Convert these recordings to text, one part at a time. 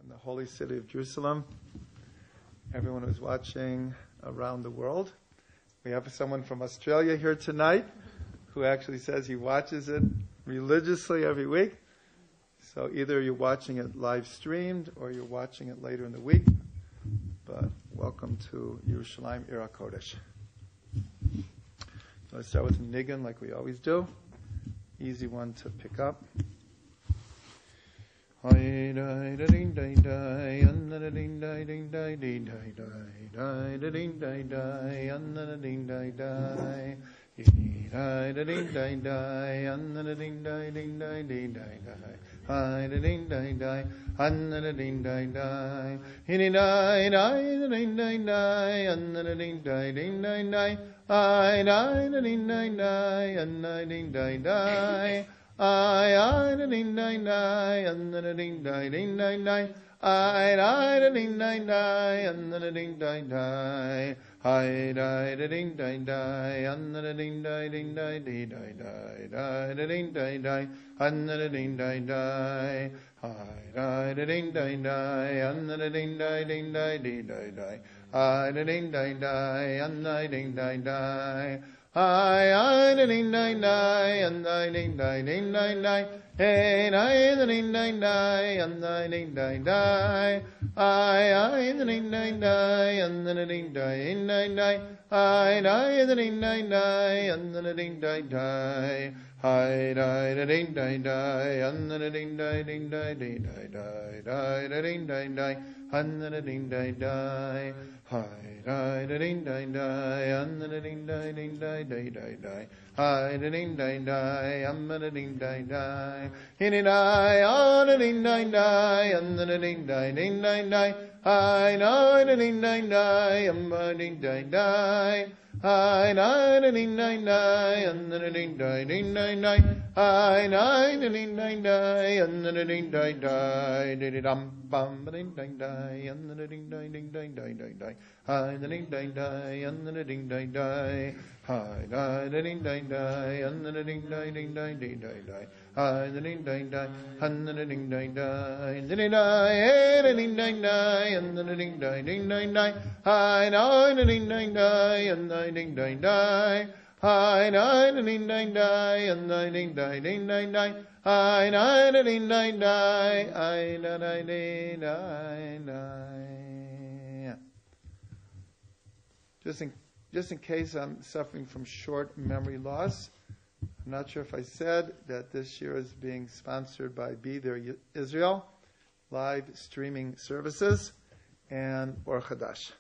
in the holy city of Jerusalem, everyone who's watching around the world. We have someone from Australia here tonight who actually says he watches it religiously every week. So either you're watching it live streamed or you're watching it later in the week. But welcome to Yerushalayim Ira Kodesh. Let's start with Nigun like we always do. Easy one to pick up. Just in case I'm suffering from short memory loss, I'm not sure if I said that this year is being sponsored by Be There Israel, live streaming services, and Or Chadash.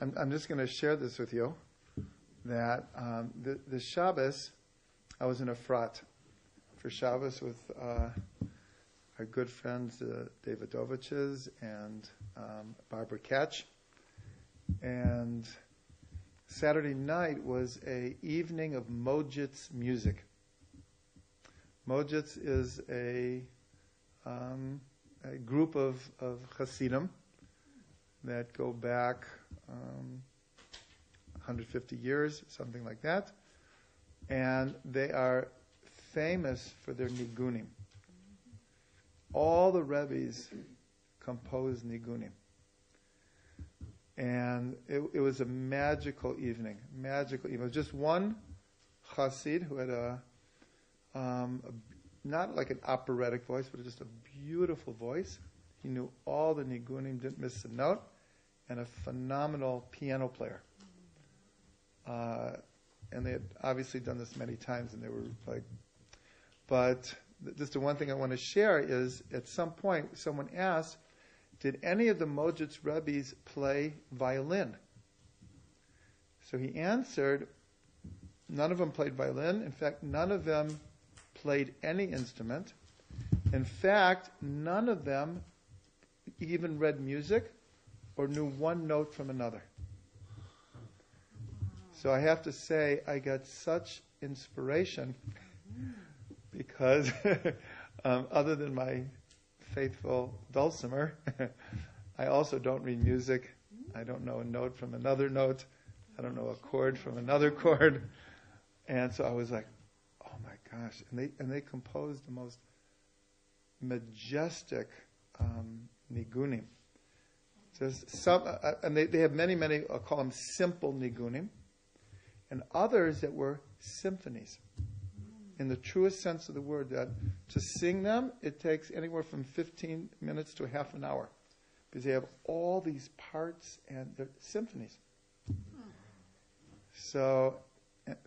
I'm just going to share this with you, that the Shabbos, I was in a frat for Shabbos with our good friends, Davidoviches and Barbara Katch. And Saturday night was a evening of Mojitz music. Mojitz is a group of Hasidim that go back 150 years, something like that. And they are famous for their nigunim. All the Rebbes composed nigunim. And it was a magical evening. It was just one Chassid who had not like an operatic voice, but just a beautiful voice. He knew all the nigunim, didn't miss a note, and a phenomenal piano player. And they had obviously done this many times, and they were like, but just the one thing I want to share is, at some point, someone asked, did any of the Mojitz Rebbes play violin? So he answered, none of them played violin. In fact, none of them played any instrument. In fact, none of them even read music or knew one note from another. So I have to say, I got such inspiration because other than my faithful dulcimer, I also don't read music. I don't know a note from another note. I don't know a chord from another chord. And so I was like, gosh, and they composed the most majestic nigunim. Just some, and they have many, I'll call them simple nigunim, and others that were symphonies. In the truest sense of the word, that to sing them, it takes anywhere from 15 minutes to half an hour, because they have all these parts and they're symphonies. So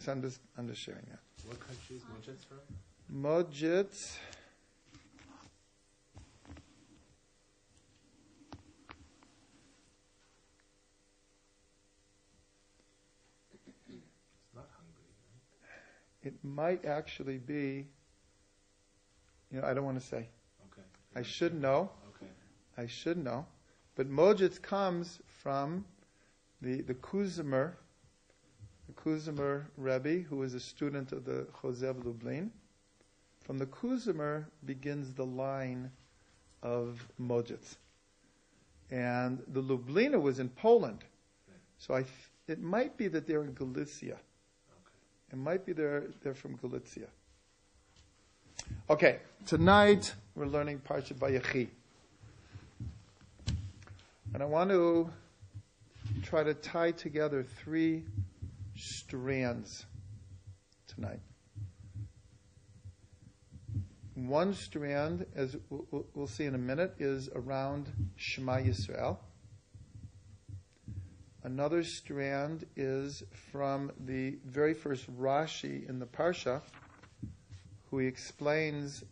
I'm just sharing that. What country is Mojitz from? Mojitz. It's not Hungary, right? It might actually be. I don't want to say. Okay. I should know. Okay. I should know. But Mojitz comes from the Kuzimer. The Kuzimer Rabbi, who is a student of the Chosev Lublin. From the Kuzimer begins the line of Mojitz. And the Lublina was in Poland. So it might be that they're in Galicia. It might be they're from Galicia. Okay, tonight we're learning Parshat Vayechi. And I want to try to tie together 3 strands tonight. One strand, as we'll see in a minute, is around Shema Yisrael. Another strand is from the very first Rashi in the Parsha, who explains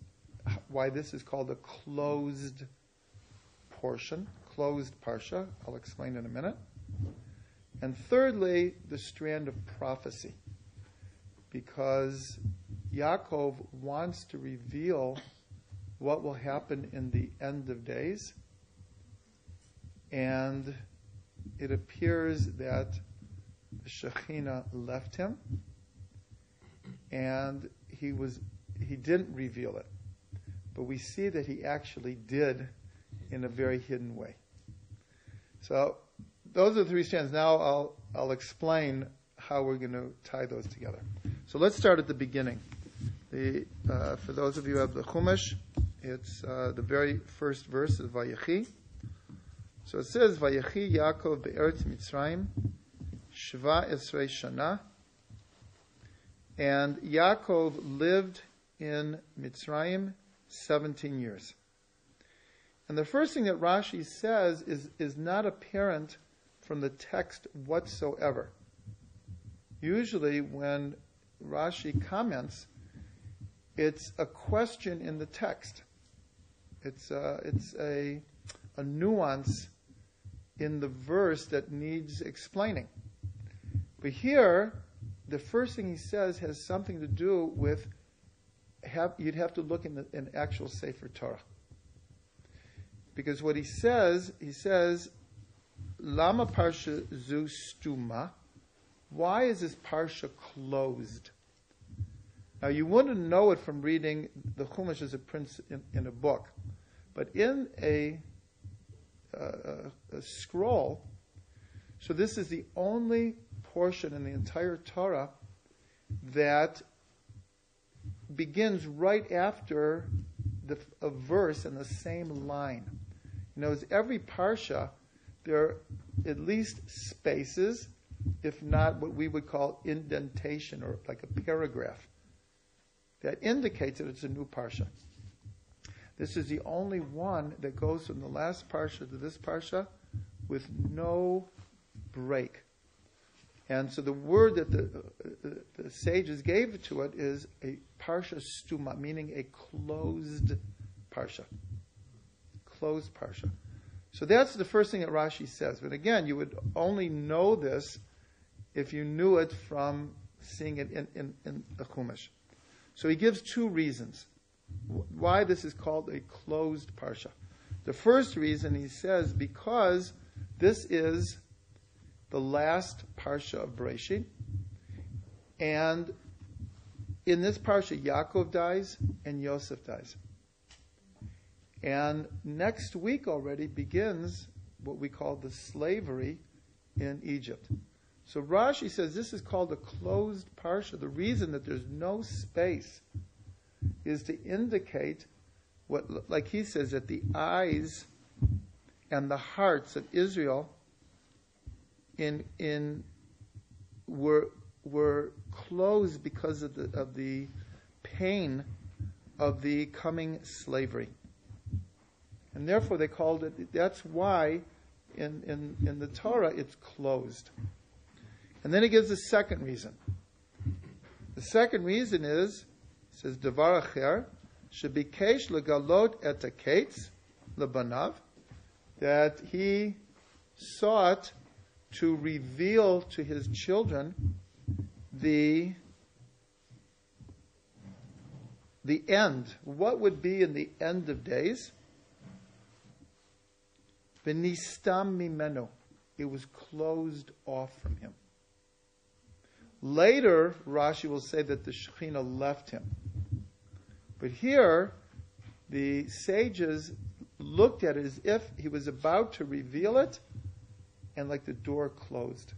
why this is called a closed portion, closed Parsha. I'll explain in a minute. And thirdly, the strand of prophecy, because Yaakov wants to reveal what will happen in the end of days, and it appears that the Shekhinah left him, and he didn't reveal it, but we see that he actually did in a very hidden way. So those are the 3 strands. Now I'll explain how we're going to tie those together. So let's start at the beginning. For those of you who have the Chumash, it's the very first verse of Vayechi. So it says, Vayechi Yaakov be'eretz Mitzrayim, Shva Esrei Shana. And Yaakov lived in Mitzrayim 17 years. And the first thing that Rashi says is not apparent from the text whatsoever. Usually when Rashi comments, it's a question in the text. It's a nuance in the verse that needs explaining. But here, the first thing he says has something to do with, you'd have to look in an actual Sefer Torah. Because what he says, Lama Parsha Zu Stuma. Why is this Parsha closed? Now you wouldn't know it from reading the Chumash as a print in a book. But in a scroll, so this is the only portion in the entire Torah that begins right after a verse in the same line. Every parsha, there are at least spaces, if not what we would call indentation, or like a paragraph, that indicates that it's a new parsha. This is the only one that goes from the last parsha to this parsha with no break. And so the word that the sages gave to it is a parsha stuma, meaning a closed parsha. Closed parsha. So that's the first thing that Rashi says. But again, you would only know this if you knew it from seeing it in the Chumash. So he gives 2 reasons why this is called a closed parsha. The first reason, he says, because this is the last parsha of Bereshis, and in this parsha, Yaakov dies and Yosef dies. And next week already begins what we call the slavery in Egypt. So Rashi says this is called a closed parsha. The reason that there's no space is to indicate what, like he says, that the eyes and the hearts of Israel were closed because of the pain of the coming slavery. And therefore they called it, that's why in the Torah it's closed. And then he gives a second reason. The second reason is, he says, Devar Acher, Shebikesh legalot et haketz lebanav, that he sought to reveal to his children the end. What would be in the end of days? V'nistam mimenu. It was closed off from him. Later, Rashi will say that the Shekhinah left him. But here, the sages looked at it as if he was about to reveal it, and like the door closed.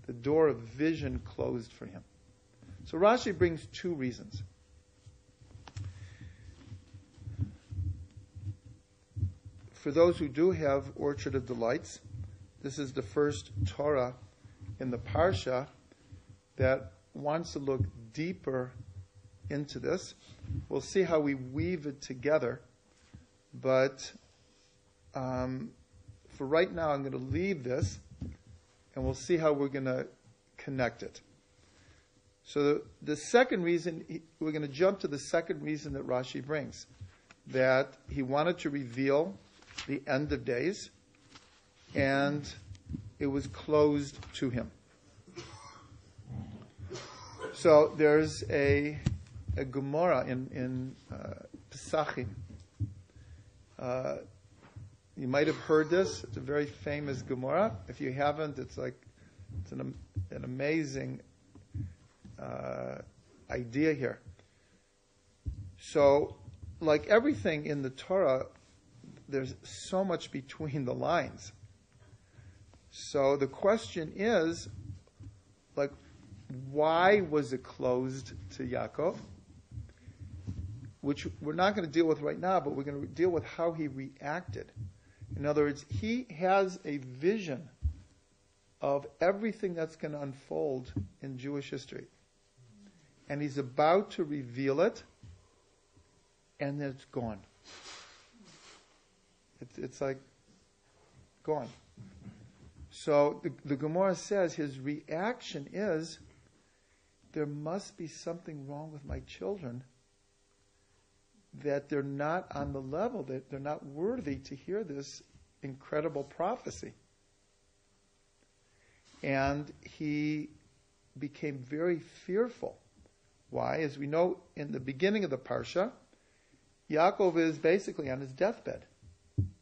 The door of vision closed for him. So Rashi brings two reasons. For those who do have Orchard of Delights, this is the first Torah in the Parsha that wants to look deeper into this. We'll see how we weave it together. But for right now, I'm going to leave this, and we'll see how we're going to connect it. So the second reason, we're going to jump to the second reason that Rashi brings, that he wanted to reveal the end of days, and it was closed to him. So there's a Gemara in Pesachim. You might have heard this. It's a very famous Gemara. If you haven't, it's an amazing idea here. So, like everything in the Torah, there's so much between the lines. So the question is, like, why was it closed to Yaakov? Which we're not going to deal with right now, but we're going to deal with how he reacted. In other words, he has a vision of everything that's going to unfold in Jewish history. And he's about to reveal it, and then it's gone. It's like gone. So the Gemara says his reaction is, there must be something wrong with my children, that they're not on the level, that they're not worthy to hear this incredible prophecy. And he became very fearful. Why? As we know in the beginning of the Parsha, Yaakov is basically on his deathbed.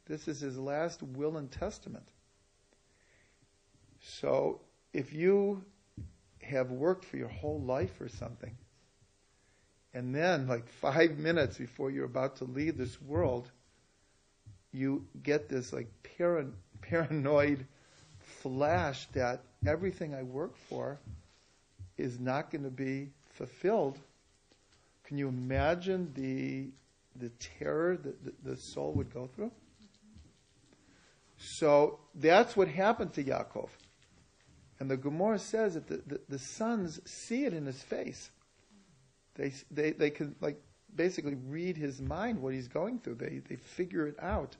This is his last will and testament. So if you have worked for your whole life or something, and then like 5 minutes before you're about to leave this world, you get this like paranoid flash that everything I work for is not going to be fulfilled. Can you imagine the terror that the soul would go through? So that's what happened to Yaakov. And the Gemara says that the sons see it in his face. They can like basically read his mind, what he's going through. They figure it out.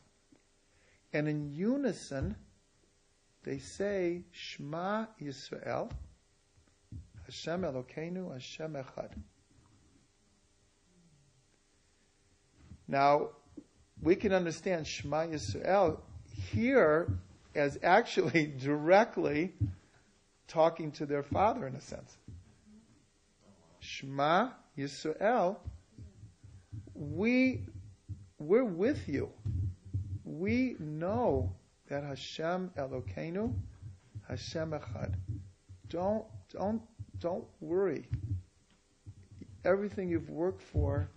And in unison, they say, Shema Yisrael, Hashem Elokeinu, Hashem Echad. Now, we can understand Shema Yisrael here as actually directly talking to their father in a sense. Shema Yisrael, we're with you. We know that Hashem Elokeinu, Hashem Echad. Don't worry. Everything you've worked for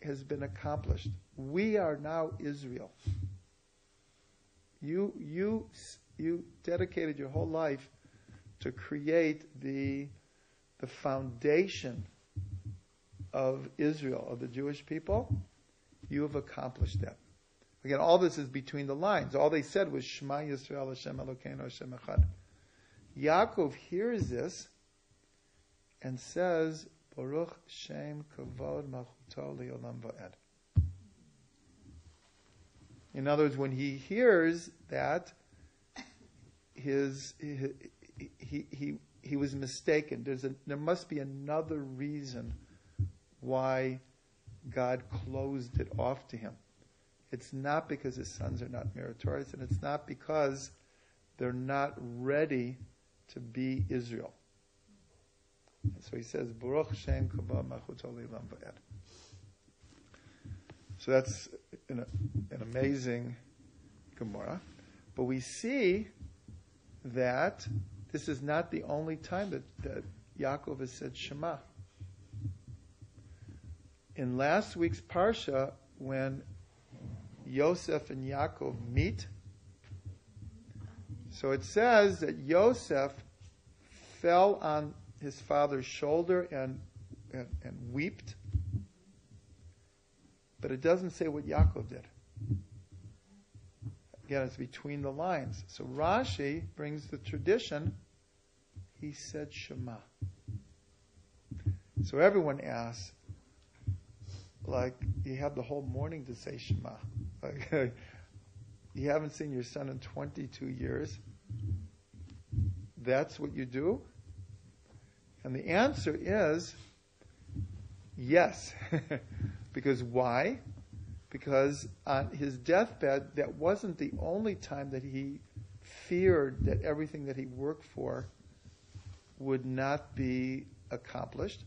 has been accomplished. We are now Israel. You dedicated your whole life to create the foundation of Israel, of the Jewish people, you have accomplished that. Again, all this is between the lines. All they said was, Shema Yisrael Hashem Elokeinu Hashem Echad. Yaakov hears this and says, Baruch Shem Kavod Malchuto Le'olam Va'ed. In other words, when he hears that, he was mistaken. There must be another reason why God closed it off to him. It's not because his sons are not meritorious, and it's not because they're not ready to be Israel. And so he says, Baruch Shem Kavod Malchuto Le'olam Va'ed. So that's an amazing Gemara. But we see that this is not the only time that Yaakov has said Shema. In last week's Parsha, when Yosef and Yaakov meet, so it says that Yosef fell on his father's shoulder and wept. But it doesn't say what Yaakov did. Again, it's between the lines. So Rashi brings the tradition. He said Shema. So everyone asks, like, you have the whole morning to say Shema. Like, you haven't seen your son in 22 years. That's what you do? And the answer is yes. Because why? Because on his deathbed, that wasn't the only time that he feared that everything that he worked for would not be accomplished.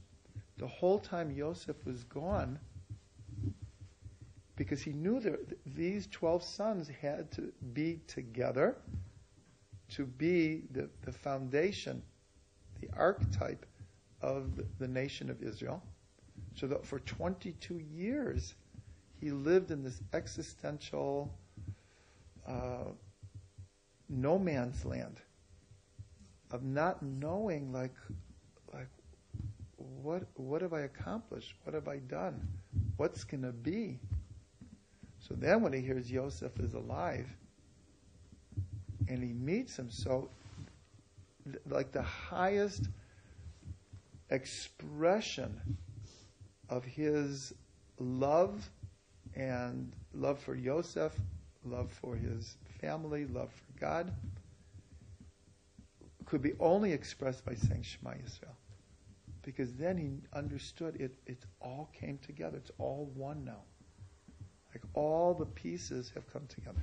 The whole time Yosef was gone, because he knew that these 12 sons had to be together to be the foundation, the archetype of the nation of Israel. So that for 22 years, he lived in this existential no man's land of not knowing, like what have I accomplished? What have I done? What's going to be? So then when he hears Yosef is alive and he meets him, so like the highest expression of his love and love for Yosef, love for his family, love for God, could be only expressed by saying Shema Yisrael. Because then he understood it all came together. It's all one now. Like all the pieces have come together.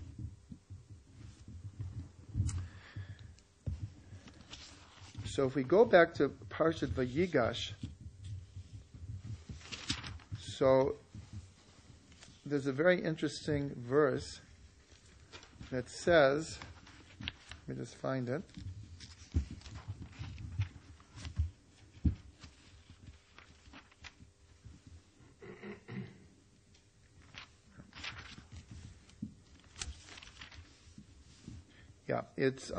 So if we go back to Parshat Vayigash, so there's a very interesting verse that says, let me just find it. Yeah, it's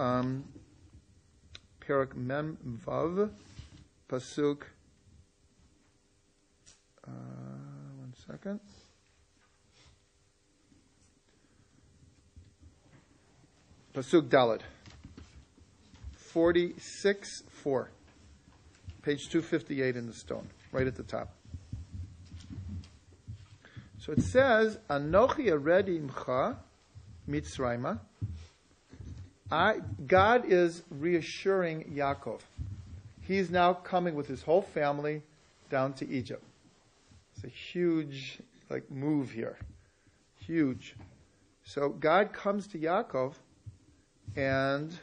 Perak Mem Vav, Pasuk. One second. Pasuk Daled. 46:4. Page 258 in the stone, right at the top. So it says, Anochi aredi imcha Mitzrayma. God is reassuring Yaakov. He's now coming with his whole family down to Egypt. It's a huge move here. Huge. So God comes to Yaakov, and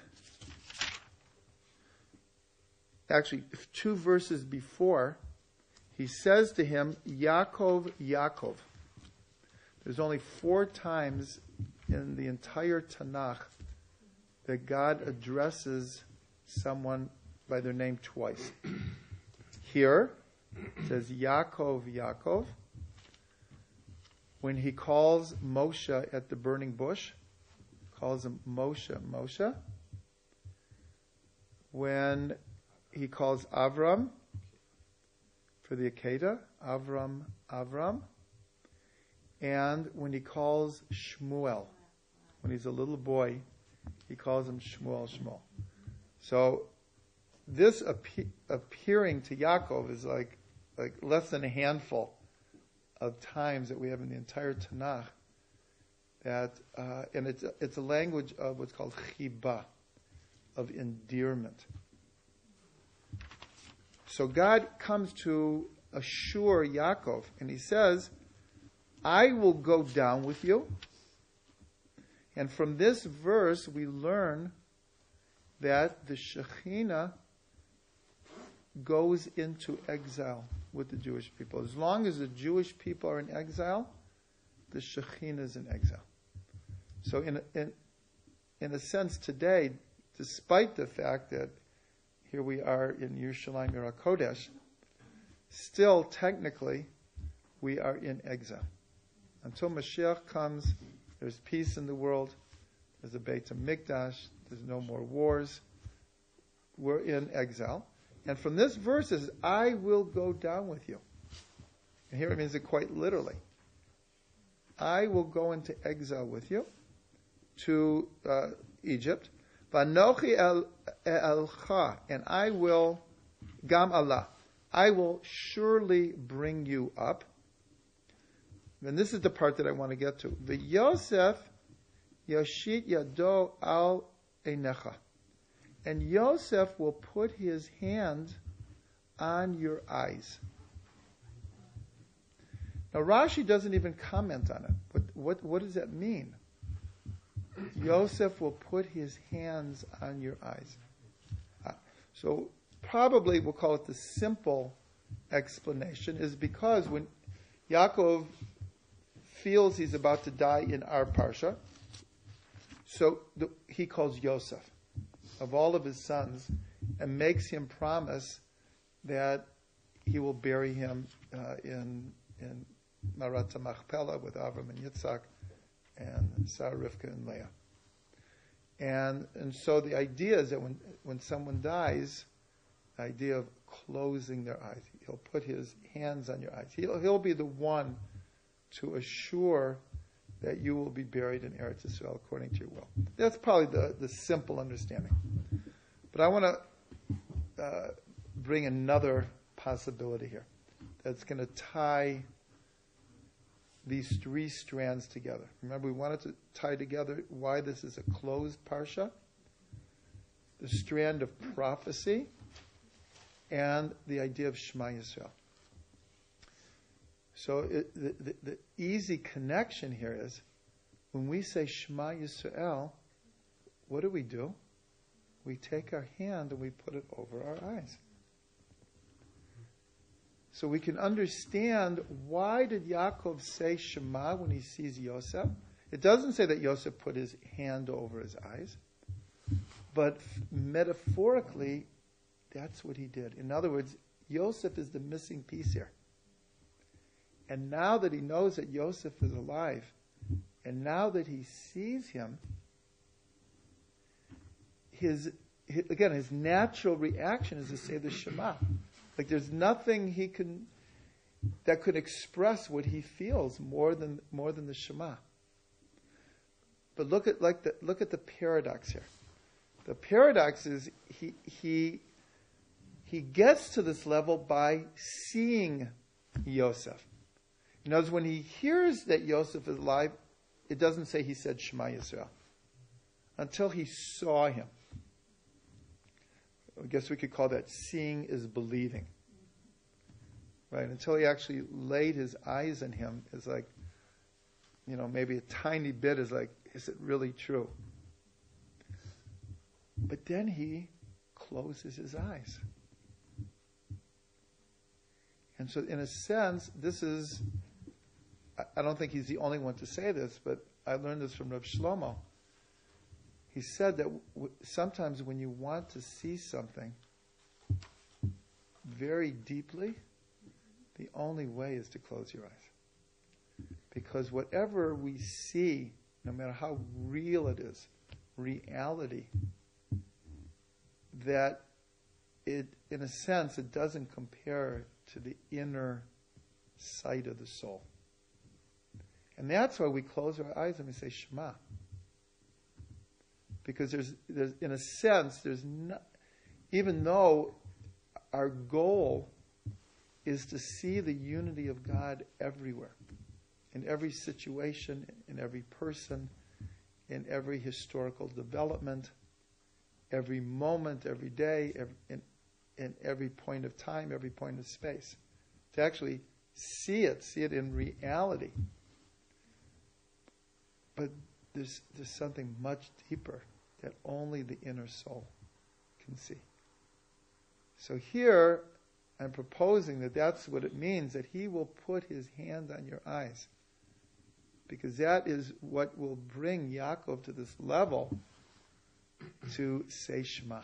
actually 2 verses before, he says to him, Yaakov, Yaakov. There's only 4 times in the entire Tanakh that God addresses someone by their name twice. Here, it says Yaakov, Yaakov. When he calls Moshe at the burning bush, calls him Moshe, Moshe. When he calls Avraham for the Akedah, Avram, and when he calls Shmuel, when he's a little boy, he calls him Shmuel. So this appearing to Yaakov is like less than a handful of times that we have in the entire Tanakh. That and it's a language of what's called chiba, of endearment. So God comes to assure Yaakov, and he says, I will go down with you. And from this verse, we learn that the Shekhinah goes into exile with the Jewish people. As long as the Jewish people are in exile, the Shekhinah is in exile. So in a sense today, despite the fact that here we are in Yerushalayim Yer HaKodesh, still technically we are in exile. Until Mashiach comes, there's peace in the world, there's a Beit HaMikdash, there's no more wars, we're in exile. And from this verse is, I will go down with you. And here it means it quite literally. I will go into exile with you to Egypt. Vanochi elcha, and I will, gam Allah, I will surely bring you up. And this is the part that I want to get to. The Yosef yashit yado al einecha, and Yosef will put his hand on your eyes. Now Rashi doesn't even comment on it. What does that mean? Yosef will put his hands on your eyes. So probably we'll call it the simple explanation is because when Yaakov feels he's about to die in our parsha, so he calls Yosef of all of his sons and makes him promise that he will bury him in Marat Machpelah with Avraham and Yitzhak and Sarah, Rivka, and Leah. And so the idea is that when someone dies, the idea of closing their eyes, he'll put his hands on your eyes. He'll be the one to assure that you will be buried in Eretz Yisrael according to your will. That's probably the simple understanding. But I want to bring another possibility here that's going to tie these three strands together. Remember, we wanted to tie together why this is a closed parsha, the strand of prophecy, and the idea of Shema Yisrael. So the easy connection here is, when we say Shema Yisrael, what do? We take our hand and we put it over our eyes. So we can understand, why did Yaakov say Shema when he sees Yosef? It doesn't say that Yosef put his hand over his eyes, but metaphorically, that's what he did. In other words, Yosef is the missing piece here. And now that he knows that Yosef is alive, and now that he sees him, his natural reaction is to say the Shema. Like there's nothing that could express what he feels more than the Shema. But look at the paradox here. The paradox is he gets to this level by seeing Yosef. In other words, when he hears that Yosef is alive, it doesn't say he said Shema Yisrael. Until he saw him. I guess we could call that seeing is believing. Right? Until he actually laid his eyes on him, is like, maybe a tiny bit is like, is it really true? But then he closes his eyes. And so in a sense, this is, I don't think he's the only one to say this, but I learned this from Rav Shlomo. He said that sometimes when you want to see something very deeply, the only way is to close your eyes. Because whatever we see, no matter how real it is, reality, that it, in a sense, it doesn't compare to the inner sight of the soul. And that's why we close our eyes and we say Shema. Because there's in a sense, there's not, even though our goal is to see the unity of God everywhere, in every situation, in every person, in every historical development, every moment, every day, in every point of time, every point of space. To actually see it in reality. But there's something much deeper that only the inner soul can see. So here, I'm proposing that that's what it means, that he will put his hand on your eyes. Because that is what will bring Yaakov to this level to say Shema.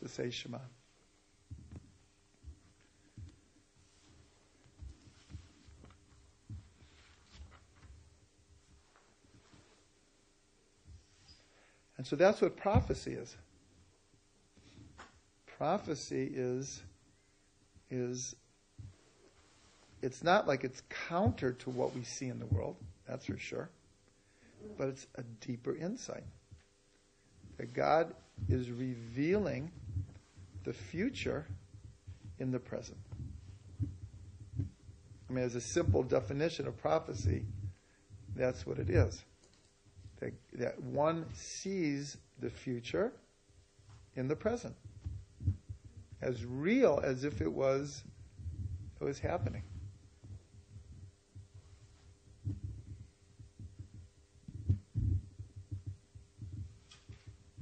To say Shema. And so that's what prophecy is. Prophecy is it's not like it's counter to what we see in the world, that's for sure, but it's a deeper insight. That God is revealing the future in the present. I mean, as a simple definition of prophecy, that's what it is. That one sees the future in the present. As real as if it was happening.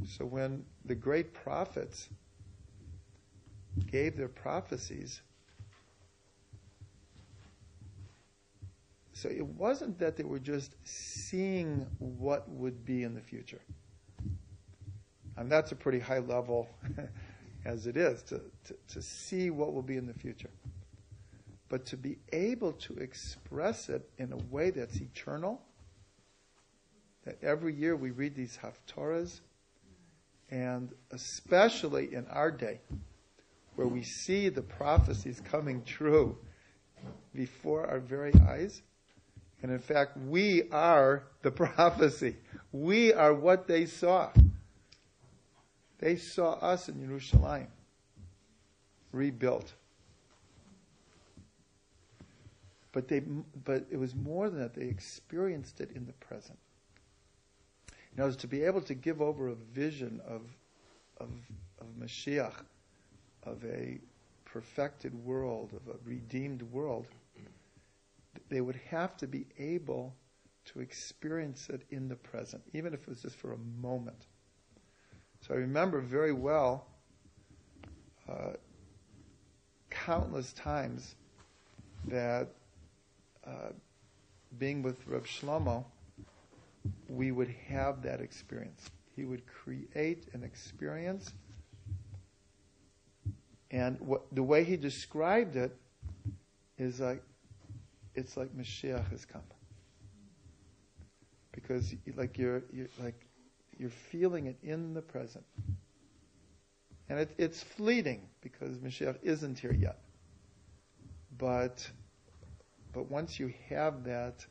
So when the great prophets gave their prophecies, so it wasn't that they were just seeing what would be in the future. And that's a pretty high level as it is, to see what will be in the future. But to be able to express it in a way that's eternal, that every year we read these Haftorahs, and especially in our day, where we see the prophecies coming true before our very eyes. And in fact, we are the prophecy. We are what they saw. They saw us in Yerushalayim, rebuilt. But it was more than that. They experienced it in the present. You know, to be able to give over a vision of Mashiach, of a perfected world, of a redeemed world, they would have to be able to experience it in the present, even if it was just for a moment. So I remember very well countless times that being with Reb Shlomo, we would have that experience. He would create an experience, and the way he described it is like, it's like Mashiach has come, because you're feeling it in the present, and it's fleeting because Mashiach isn't here yet. But once you have that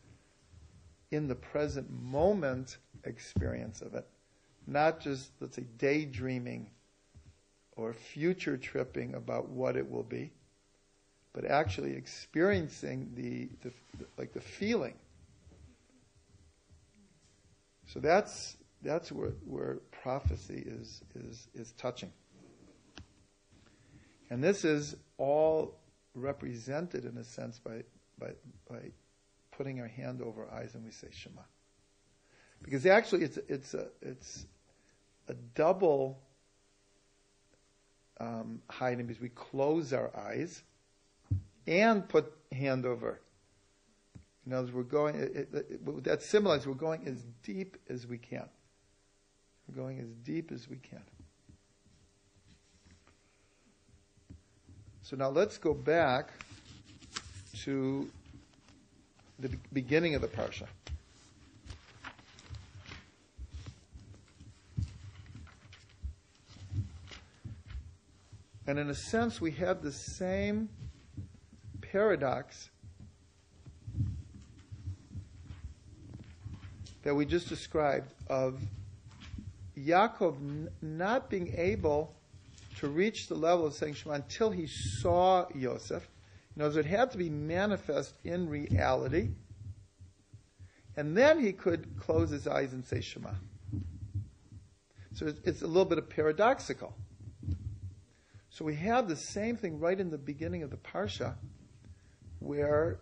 in the present moment experience of it, not just, let's say, daydreaming or future tripping about what it will be, but actually experiencing the feeling. So that's where prophecy is touching. And this is all represented in a sense by putting our hand over our eyes and we say Shema. Because actually it's a double hiding, because we close our eyes and put hand over. In other words, we're going, that symbolizes we're going as deep as we can. We're going as deep as we can. So now let's go back to the beginning of the parsha. And in a sense, we have the same paradox that we just described of Yaakov not being able to reach the level of saying Shema until he saw Yosef. In other words, it had to be manifest in reality. And then he could close his eyes and say Shema. So it's a little bit of paradoxical. So we have the same thing right in the beginning of the Parsha, where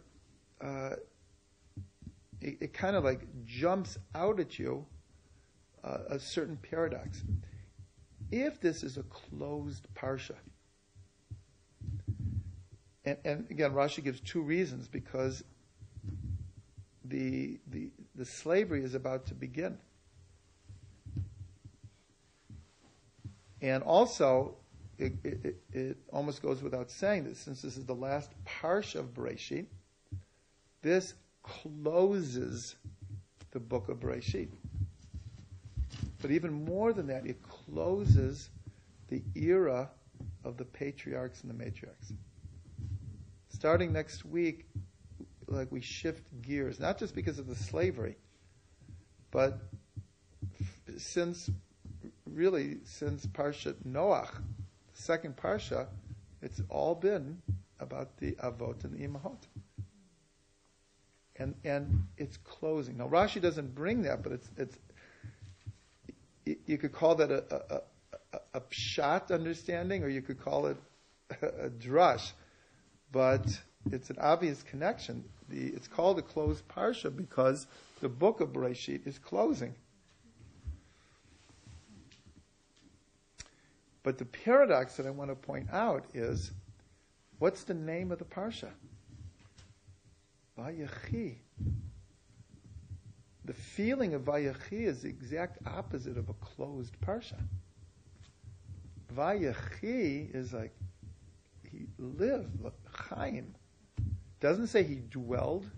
it kind of like jumps out at you a certain paradox. If this is a closed Parsha, and again, Rashi gives two reasons, because the slavery is about to begin. And also, it almost goes without saying that since this is the last parsha of Bereshit, this closes the book of Bereshit. But even more than that, it closes the era of the patriarchs and the matriarchs. Starting next week, like we shift gears, not just because of the slavery, but since Parshat Noach, the second Parsha, it's all been about the Avot and the Imahot. And it's closing. Now Rashi doesn't bring that, but it's you could call that a pshat understanding, or you could call it a drush, but it's an obvious connection. It's called a closed parsha because the book of Bereshit is closing. But the paradox that I want to point out is, what's the name of the parsha? Vayechi. The feeling of Vayechi is the exact opposite of a closed parsha. Vayechi is like, he lived, Chaim. Doesn't say he dwelled.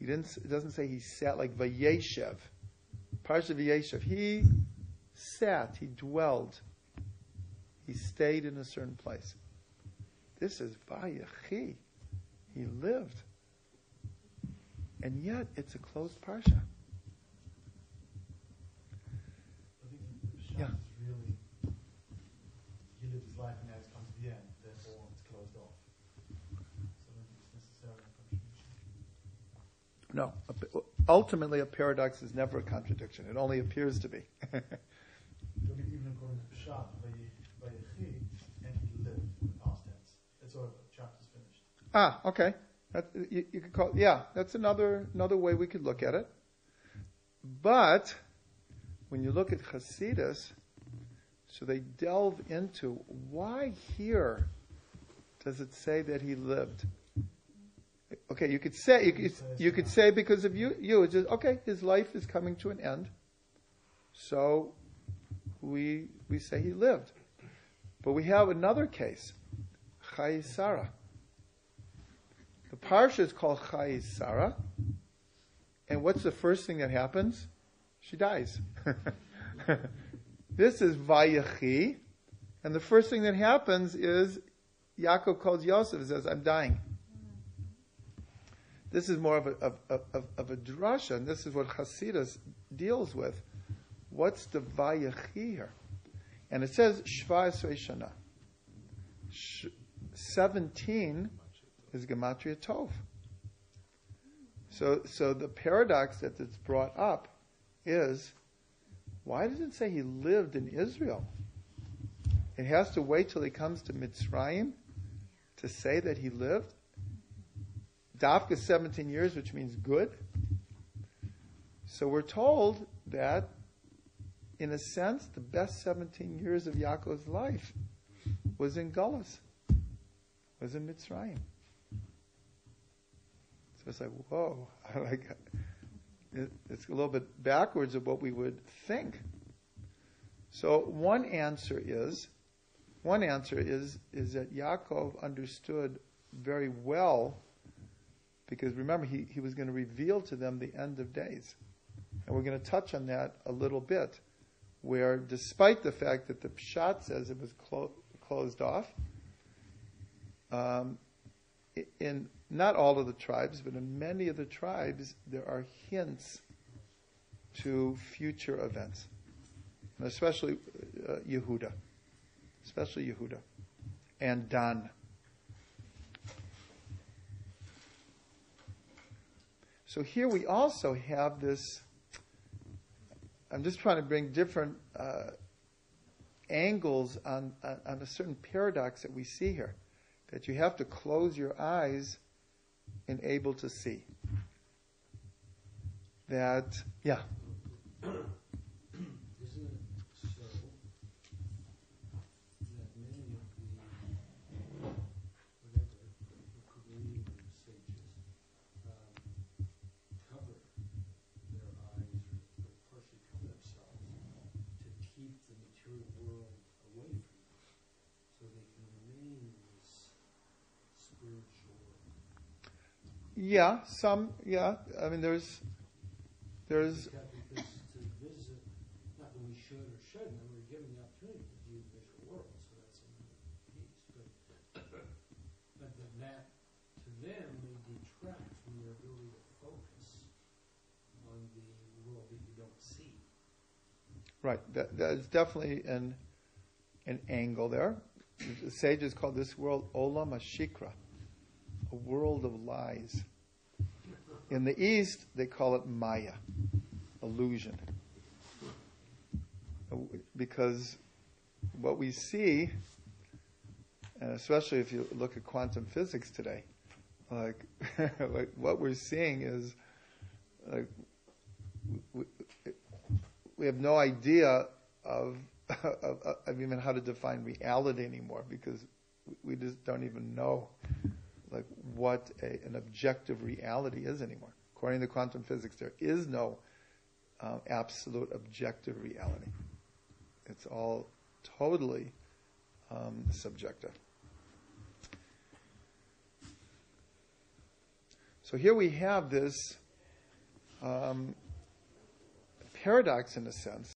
It doesn't say he sat like Vayeshev. Parsha Vayeshev. He sat, he dwelled. He stayed in a certain place. This is Vayechi. He lived. And yet, it's a closed parsha. I think the Yeah. is really, he lived his life and now it's come to the end, therefore it's closed off. So I don't think it's necessarily a contradiction. No. Ultimately, a paradox is never a contradiction. It only appears to be. I mean, even according to Pshat, Vayechi, and he lived in the past tense. It's over, the chapter's finished. Okay. You could call, that's another way we could look at it. But when you look at Chassidus, so they delve into why here does it say that he lived? Okay, you could say because of you. It's just, okay, his life is coming to an end, so we say he lived. But we have another case, Chai Sarah. The parsha is called Chai Sarah, and what's the first thing that happens? She dies. This is Vayechi, and the first thing that happens is Yaakov calls Yosef and says, "I'm dying." This is more of a drasha, and this is what Chassidus deals with. What's the Vayechi here? And it says Shva Esrei Shana. 17 is Gematria Tov. So the paradox that's brought up is, why does it say he lived in Israel? It has to wait till he comes to Mitzrayim to say that he lived. Dafka 17 years, which means good. So we're told that, in a sense, the best 17 years of Yaakov's life was in Gullus, was in Mitzrayim. So it's like, whoa, it's a little bit backwards of what we would think. So one answer is that Yaakov understood very well, because remember, he was going to reveal to them the end of days. And we're going to touch on that a little bit, where despite the fact that the Pshat says it was closed off, in not all of the tribes, but in many of the tribes, there are hints to future events, and especially Yehuda, and Dan. So here we also have this. I'm just trying to bring different angles on a certain paradox that we see here, that you have to close your eyes and able to see. That, yeah. Isn't it so that many of the Trugman sages cover their eyes or partially cover themselves to keep the material world away from them, so they can remain in this spiritual world? Yeah, some, yeah. I mean, there's Because to visit, not that we should or shouldn't, and we're given the opportunity to view the visual world, so that's another piece. But that to them may detract from their ability to focus on the world that you don't see. right. That is definitely an angle there. The sages call this world Olam HaShikra, a world of lies. In the East, they call it Maya, illusion. Because what we see, and especially if you look at quantum physics today, like what we're seeing is, like, we have no idea of even how to define reality anymore, because we just don't even know like what an objective reality is anymore. According to quantum physics, there is no absolute objective reality. It's all totally subjective. So here we have this paradox in a sense.